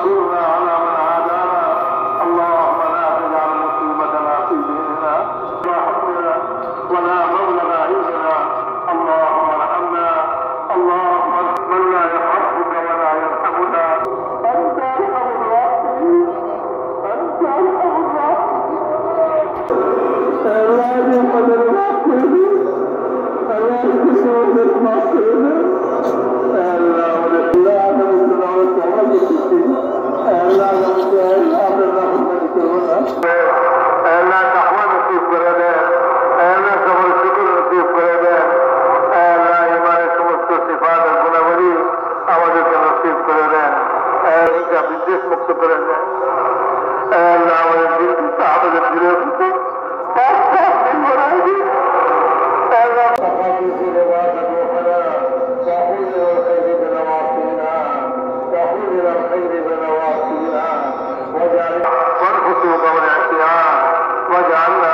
وانصرنا على من عادانا. اللهم لا تجعل مصيبتنا في ديننا ولا حكمنا ولا مبلغ علمنا. اللهم ارحمنا. اللهم من لا يرحمك ولا يرحمنا. انت ارحم الراحمين. انت ارحم الراحمين. الله يقدر المغفرين. الله يسوع المغفرين. মুক্ত করে দেন। আমাদের আমাদের ফিরে وانفسوا قول اعتيان واجعلنا